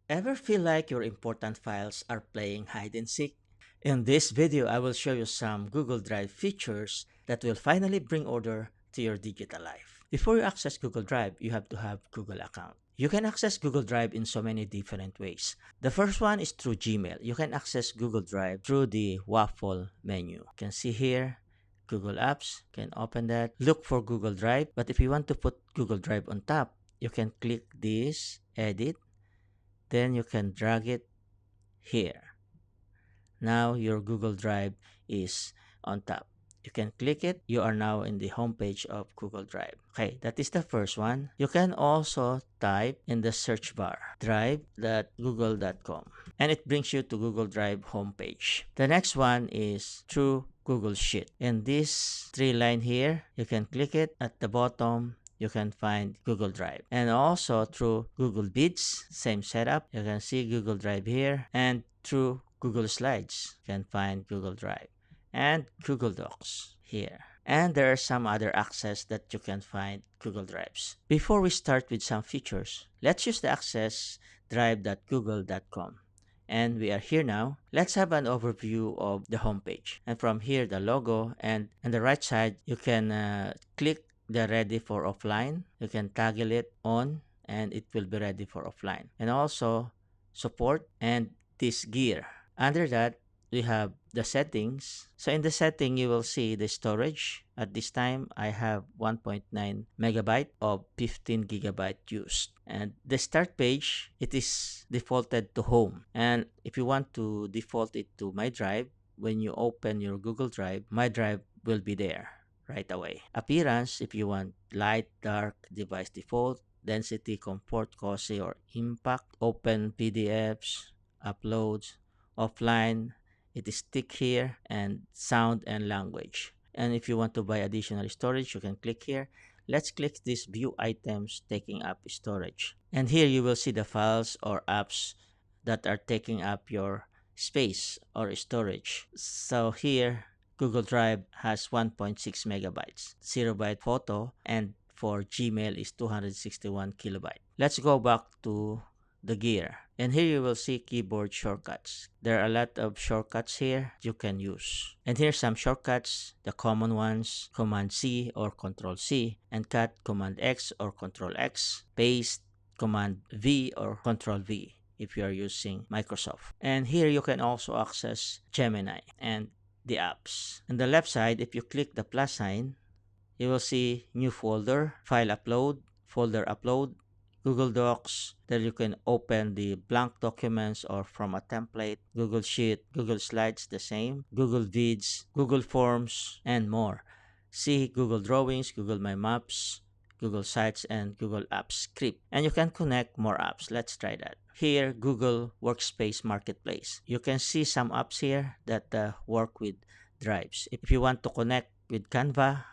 Ever feel like your important files are playing hide and seek? In this video, I will show you some Google Drive features that will finally bring order to your digital life. Before you access Google Drive, you have to have Google account. You can access Google Drive in so many different ways. The first one is through Gmail. You can access Google Drive through the waffle menu. You can see here Google Apps. You can open that. Look for Google Drive. But if you want to put Google Drive on top, you can click this, edit, then you can drag it here. Now your Google Drive is on top. You can click it. You are now in the home page of Google Drive. Okay, that is the first one. You can also type in the search bar drive.google.com and it brings you to Google Drive homepage. The next one is through Google Sheet. In this three line here, you can click it. At the bottom, you can find Google Drive. And also through Google Bids, same setup. You can see Google Drive here. And through Google Slides, you can find Google Drive. And Google Docs here. And there are some other access that you can find Google Drives. Before we start with some features, let's use the access drive.google.com. And we are here now. Let's have an overview of the homepage. And from here, the logo, and on the right side, you can click the ready for offline. You can toggle it on and it will be ready for offline. And also support and this gear. Under that, we have the settings. So in the setting, you will see the storage. At this time, I have 1.9 megabyte of 15 gigabyte used. And the start page, it is defaulted to home. And if you want to default it to my drive, when you open your Google Drive, my drive will be there right away. Appearance, if you want light, dark, device default, density, comfort, cozy, or impact, open PDFs, uploads, offline, it is tick here, and sound and language. And if you want to buy additional storage, you can click here. Let's click this view items taking up storage. And here you will see the files or apps that are taking up your space or storage. So here, Google Drive has 1.6 megabytes, 0 byte photo, and for Gmail is 261 kilobyte. Let's go back to the gear. And here you will see keyboard shortcuts. There are a lot of shortcuts here you can use. And here's some shortcuts, the common ones, Command C or Control C, and cut Command X or Control X, paste Command V or Control V if you are using Microsoft. And here you can also access Gemini and the apps. On the left side, if you click the plus sign, you will see new folder, file upload, folder upload, Google Docs, there you can open the blank documents or from a template, Google Sheet, Google Slides, the same, Google Vids, Google Forms, and more. See Google Drawings, Google My Maps, Google Sites, and Google Apps Script. And you can connect more apps. Let's try that. Here, Google Workspace Marketplace. You can see some apps here that work with drives. If you want to connect with Canva,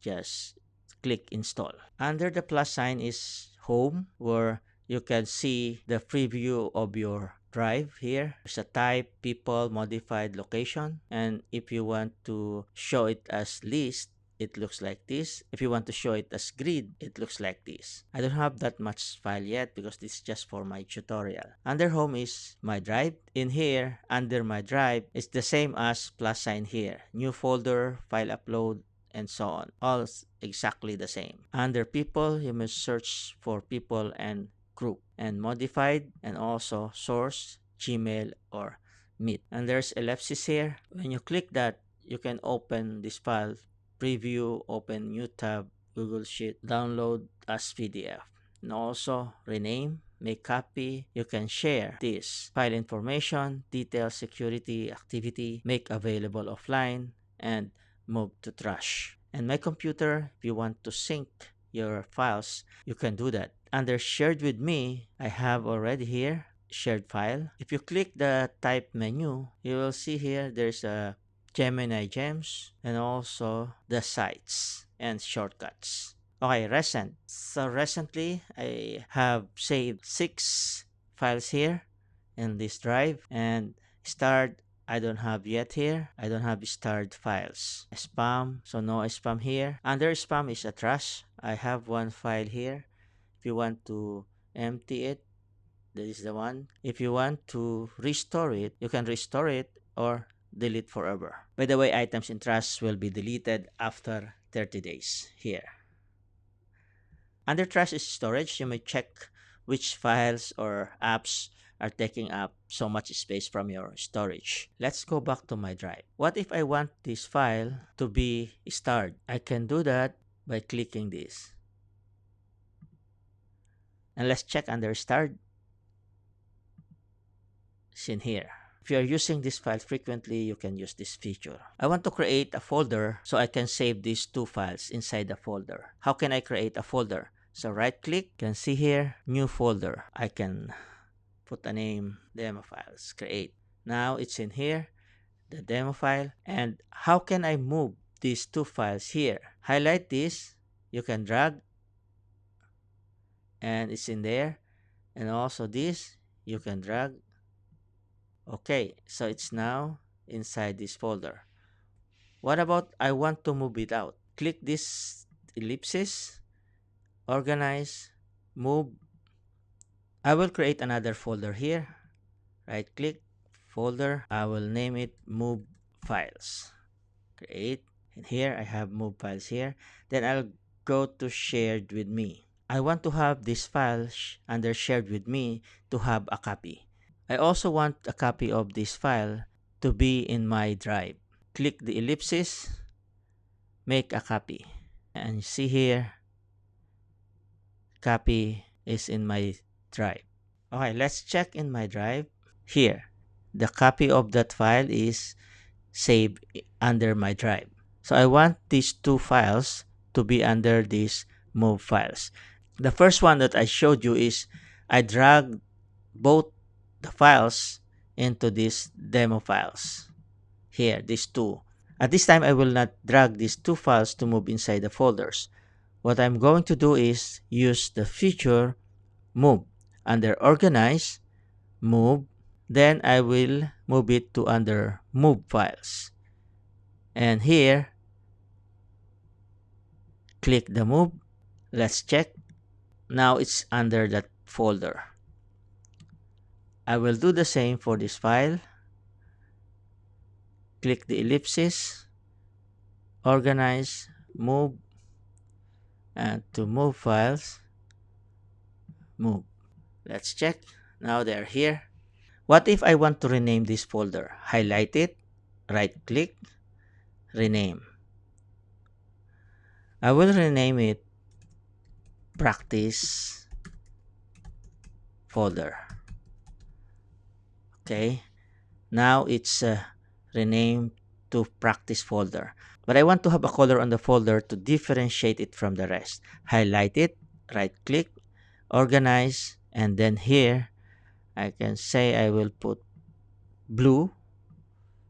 just click install. Under the plus sign is home, where you can see the preview of your drive here. There's a type, people, modified location, and if you want to show it as list, it looks like this. If you want to show it as grid, it looks like this. I don't have that much file yet because this is just for my tutorial. Under home is my drive. In here, under my drive, it's the same as plus sign here. New folder, file upload, and so on. All exactly the same. Under people, you must search for people and group. And modified and also source, Gmail, or Meet. And there's ellipsis here. When you click that, you can open this file, preview, open new tab, Google Sheet, download as PDF. And also rename, make copy. You can share this file information, details, security, activity, make available offline, and move to trash. And my computer, if you want to sync your files, you can do that. Under shared with me, I have already here shared file. If you click the type menu, you will see here there's a Gemini Gems and also the sites and shortcuts. Okay, recent. So recently, I have saved 6 files here in this drive, and start I don't have yet here. I don't have starred files. Spam, so no spam here. Under spam is a trash. I have one file here. If you want to empty it, This is the one. If you want to restore it, you can restore it or delete forever. By the way, items in trash will be deleted after 30 days here. Under trash is storage. You may check which files or apps are taking up so much space from your storage. Let's go back to my drive. What if I want this file to be starred? I can do that by clicking this. And let's check under starred. It's in here. If you are using this file frequently, you can use this feature. I want to create a folder so I can save these two files inside the folder. How can I create a folder? So right click, you can see here, new folder. I can put a name, demo files, create. Now it's in here, the demo file. And how can I move these two files here? Highlight this, you can drag, and it's in there. And also this, you can drag. Okay, so it's now inside this folder. What about I want to move it out? Click this ellipsis, organize, move. I will create another folder here. Right click, folder. I will name it move files. Create. And here I have move files here. Then I'll go to shared with me. I want to have this file under shared with me to have a copy. I also want a copy of this file to be in my drive. Click the ellipsis, make a copy. And you see here, copy is in my drive. Okay, let's check in my drive. Here, the copy of that file is saved under my drive. So I want these two files to be under these move files. The first one that I showed you is I dragged both the files into these demo files. Here, these two. At this time, I will not drag these two files to move inside the folders. What I'm going to do is use the feature move. Under organize, move, then I will move it to under move files. And here, click the move. Let's check. Now it's under that folder. I will do the same for this file. Click the ellipsis, organize, move, and to move files, move. Let's check. Now they're here. What if I want to rename this folder? Highlight it, right click, rename. I will rename it practice folder. Okay, now it's renamed to practice folder. But I want to have a color on the folder to differentiate it from the rest. Highlight it, right click, organize, and then here I can say I will put blue.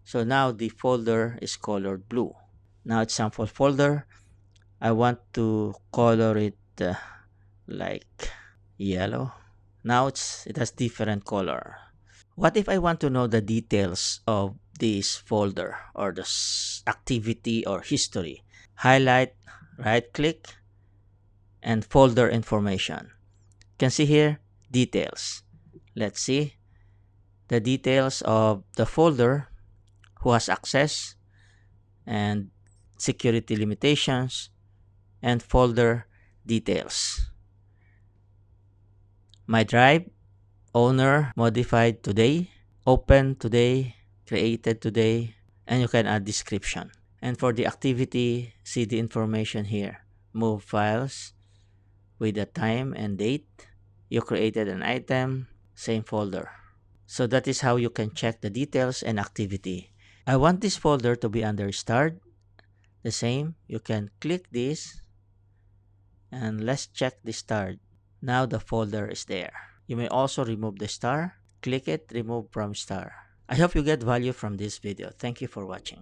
So now the folder is colored blue. Now it's sample folder. I want to color it like yellow. Now it has different color. What if I want to know the details of this folder or the activity or history? Highlight, right click, and folder information. You can see here details. Let's see the details of the folder, who has access, and security limitations, and folder details. My drive, owner, modified today, open today, created today, and you can add description. And for the activity, see the information here. Move files with the time and date. You created an item, same folder. So that is how you can check the details and activity. I want this folder to be under starred. The same, you can click this and let's check the starred. Now the folder is there. You may also remove the star. Click it, remove from star. I hope you get value from this video. Thank you for watching.